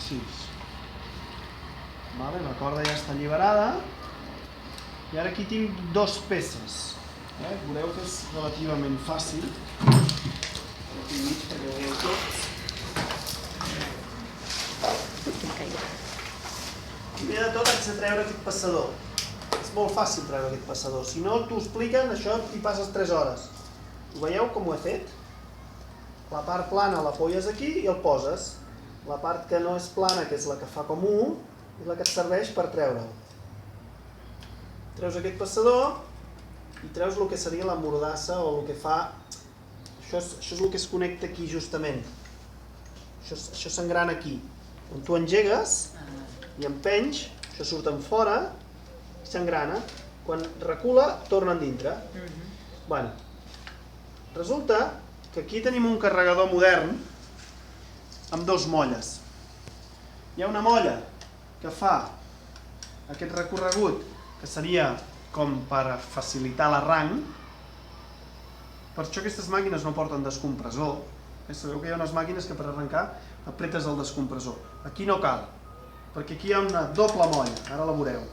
6. La corda ja està alliberada. I ara aquí tinc 2 peces. Veureu que és relativament fàcil. Aquí mig perquè ho veieu tots. Primer de tot haig de treure aquest passador. És molt fàcil treure aquest passador. Si no t'ho expliquen, això t'hi passes 3 hores. Ho veieu com ho he fet? La part plana la folles aquí i el poses. La part que no és plana, que és la que fa com U, és la que et serveix per treure'l. Treus aquest passador i treus el que seria la mordassa o el que fa... Això és el que es connecta aquí justament. Això s'engrana aquí. On tu engegues i empenys, això surt en fora i s'engrana. Quan recula, torna en dintre. Bueno, resulta que aquí tenim un carregador modern amb 2 molles. Hi ha una molla que fa aquest recorregut, que seria com per facilitar l'arranc. Per això aquestes màquines no porten descompressor. Sabeu que hi ha unes màquines que per arrencar apretes el descompressor. Aquí no cal, perquè aquí hi ha una doble molla, ara la veureu,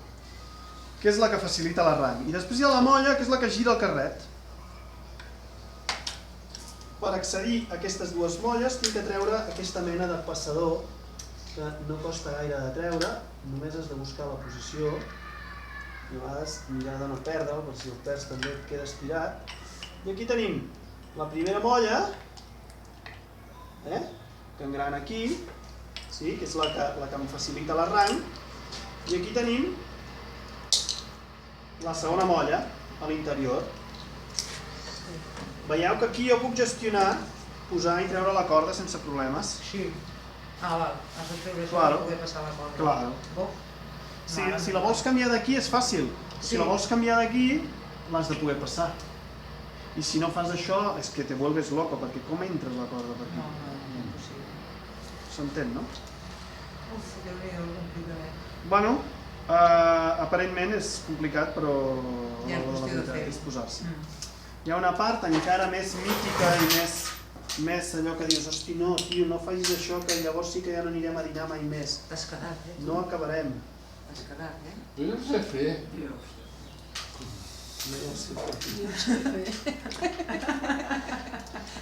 que és la que facilita l'arranc. I després hi ha la molla, que és la que gira el carret. Per accedir a aquestes 2 molles tinc que treure aquesta mena de passador, que no costa gaire de treure, només has de buscar la posició i a vegades mirar de no perdre'l, per si el perds també et queda estirat. I aquí tenim la primera molla, que engrana aquí, que és la que em facilita l'arranc, i aquí tenim la segona molla a l'interior. Veieu que aquí jo puc gestionar, posar i treure la corda sense problemes. Sí. Val, has de treure això per poder passar la corda. Claro. Si la vols canviar d'aquí és fàcil. Si la vols canviar d'aquí, l'has de poder passar. I si no fas això, és que te vuelves loco, perquè com entres la corda per aquí? No, impossible. S'entén, no? Uf, Déu-n'hi-do, complicat. Bueno, aparentment és complicat, però Ja és qüestió de fer-ho. és posar-s'hi. Hi ha una part encara més mítica i més allò que dius, hosti, no, tio, no facis això, que llavors sí que ja no anirem a dinar mai més. T'has quedat, No acabarem. T'has quedat, Jo no ho sé fer. No ho sé fer.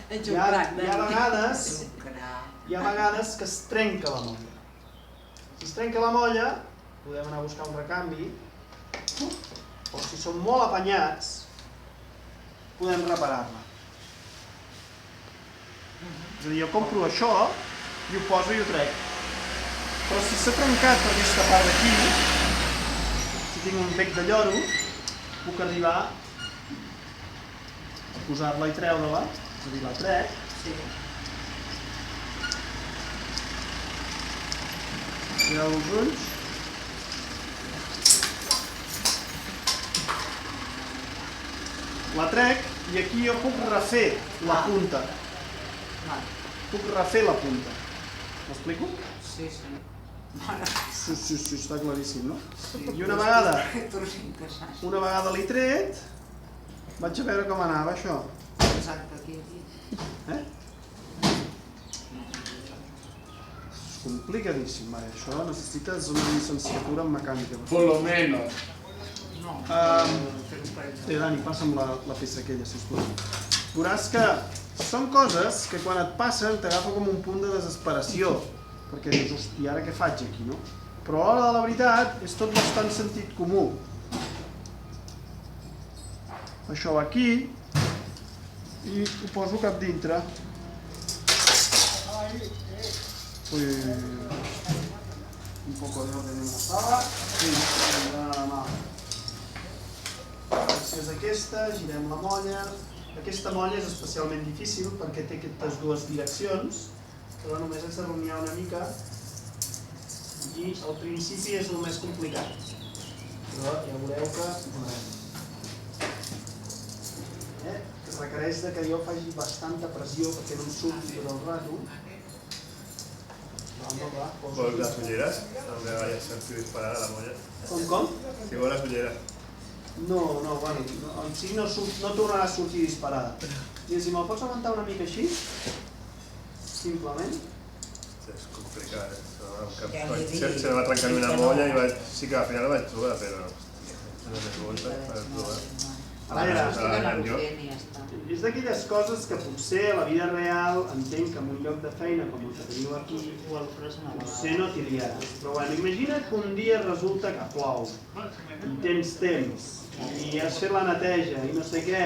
Ets Hi un crac, ha vegades que es trenca la molla. Si es trenca la molla, podem anar a buscar un recanvi, o si som molt apanyats, podem reparar-la. És a dir, jo compro això i ho poso i ho trec. Però si s'ha trencat per aquesta part d'aquí, si tinc un bec de lloro, puc arribar a posar-la i treure-la, és a dir, la trec. Mireu els ulls. La trec i aquí jo puc refer la punta. Puc refer la punta. M'explico? Sí. Sí, està claríssim, no? I una vegada l'he tret, vaig a veure com anava això. Exacte, aquí. És complicadíssim, això necessites una llicenciatura en mecànica. Por lo menos. Dani, passa'm la peça aquella, sisplau. Veuràs que són coses que quan et passen t'agafa com un punt de desesperació, perquè dius, hosti, ara què faig aquí, no? Però a l'hora de la veritat és tot bastant sentit comú. Això va aquí i ho poso cap dintre. Un poco de orden en la sala. Sí, la mà. Si és aquesta, girem la molla. Aquesta molla és especialment difícil perquè té aquestes 2 direccions, però només has de rumiar una mica i al principi és el més complicat. Però ja veureu que requereix que jo faci bastanta pressió perquè no em surti tot el rato. ¿Con las ulleras? Donde vaya a ser disparada la molla. Com? Si vol les ulleres. No, bueno, en si no tornarà a sortir disparada. I si me'l pots aguantar una mica així, simplement. Sí, és com complicat. Ja li dic. Se va trencar una molla i sí que al final la vaig trobar, però... No més volta per trobar. A veure, està. és d'aquelles coses que potser a la vida real entenc que en un lloc de feina com el que teniu aquí potser no t'hi liaràs. Però bueno, imagina't que un dia resulta que plou i tens temps i has fet la neteja i no sé què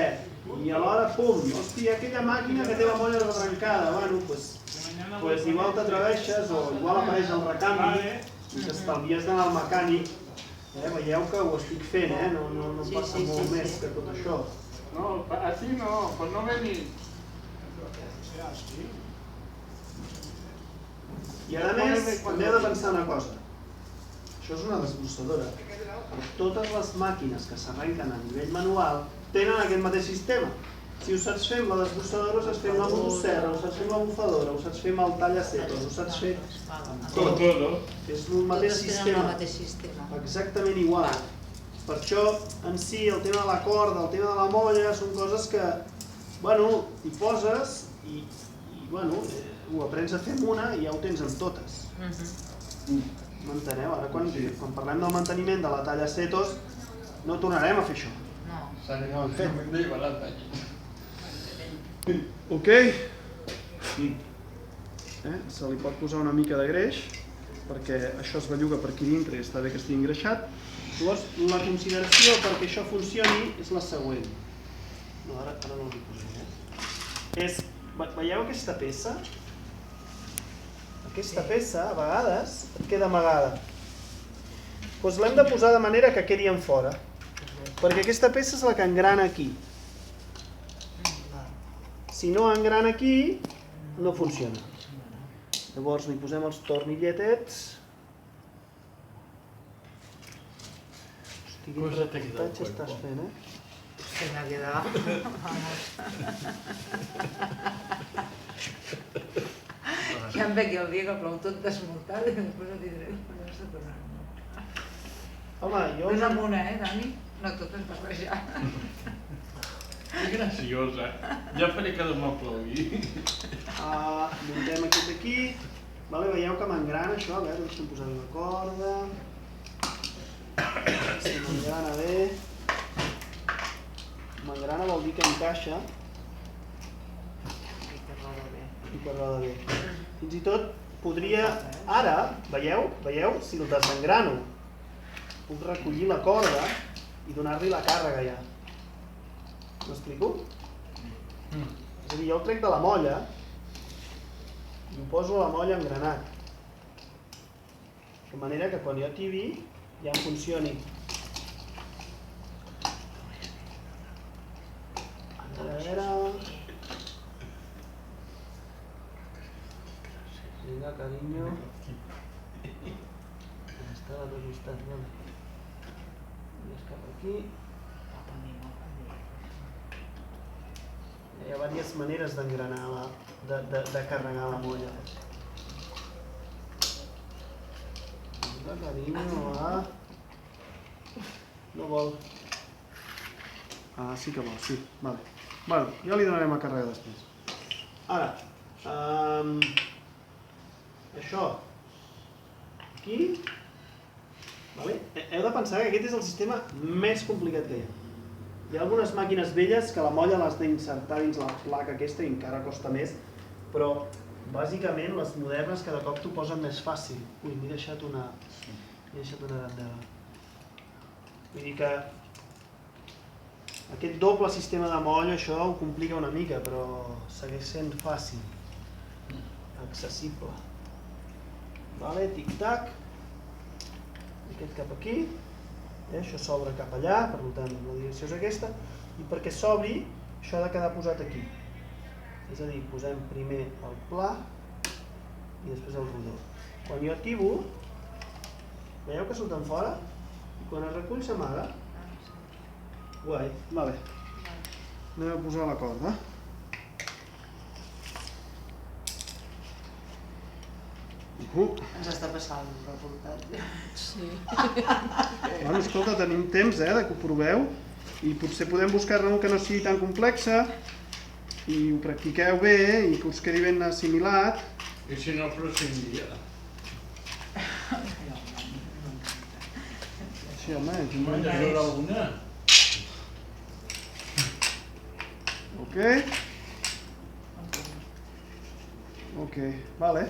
i alhora, pum, hòstia, aquella màquina que té la molla trencada, bueno, pues igual t'atreveixes o igual apareix el recanvi i t'estalvies d'anar al mecànic. Veieu que ho estic fent, no passa molt més que tot això. No, así no, pues no venir. I a més, també heu de pensar una cosa. Això és una desbrossadora. Totes les màquines que s'arrenquen a nivell manual tenen aquest mateix sistema. Si ho saps fer amb la desbrossadora, ho saps fer amb la motosserra, ho saps fer amb la bufadora, ho saps fer amb el tallacetos, ho saps fer amb tot. És el mateix sistema. Exactament igual. Per això, en si, el tema de la corda, el tema de la molla, són coses que, bueno, hi poses i bueno, ho aprens a fer amb una i ja ho tens amb totes. M'enteneu? Ara, quan parlem del manteniment de la tallacetos, no tornarem a fer això. Ok? Se li pot posar una mica de greix, perquè això es belluga per aquí dintre i està bé que estigui engreixat. Llavors, la consideració perquè això funcioni és la següent. No, ara no l'hi posaré. Veieu aquesta peça? Aquesta peça, a vegades, et queda amagada. Doncs l'hem de posar de manera que quedi en fora, perquè aquesta peça és la que engrana aquí. Si no engrana aquí, no funciona. Llavors li posem els tornilletets. Hosti, quin reportatge estàs fent, Se me ha quedado. Ja em veig el dia que plou tot desmuntat i després no tindré ganes de tornar. Home, jo... Ves amb una, Dani? No tot es barrejar. Que graciosa. Ja faré que demà plogui. Muntem aquest aquí. Veieu que m'engrana això. A veure, deixa'm posar una corda. Si m'engrana bé. M'engrana vol dir que encaixa. I que roda bé. Fins i tot podria... Ara, veieu? Si el desengrano, puc recollir la corda i donar-li la càrrega ja. M'explico? És a dir, jo el trec de la molla i ho poso a la molla engranat. De manera que quan jo tiri ja em funcioni. A veure... Vinga, carinyo. Està a l'altre costat, vale. Vés cap aquí. Hi ha diverses maneres d'engranar, de carregar la molla. Vinga, carinyo, va. No vol. Sí que vol, sí. Vale. Bueno, ja li donarem a càrrega després. Ara, això, aquí, vale? Heu de pensar que aquest és el sistema més complicat que hi ha. Hi ha algunes màquines velles que la molla l'has d'insertar dins la placa aquesta i encara costa més, però bàsicament les modernes cada cop t'ho posen més fàcil. Ui, m'he deixat una arandela. Vull dir que aquest doble sistema de molla, això ho complica una mica, però segueix sent fàcil, accessible. Vale, tic-tac. Aquest cap aquí. Això s'obre cap allà, per tant la direcció és aquesta, i perquè s'obri això ha de quedar posat aquí. És a dir, posem primer el pla i després el rodó. Quan jo tibo, veieu que surten fora? I quan es recull s'amaga. Guai, vale. Anem a posar la corda. Ens està passant el reportatge. Sí. Bueno, escolta, tenim temps, que ho proveu i potser podem buscar-ne un que no sigui tan complexa i ho practiqueu bé i que us quedi ben assimilat. I si no, pròxim dia. Sí, home, és un Home, ja menjar. hi haurà alguna. Ok, ok, vale.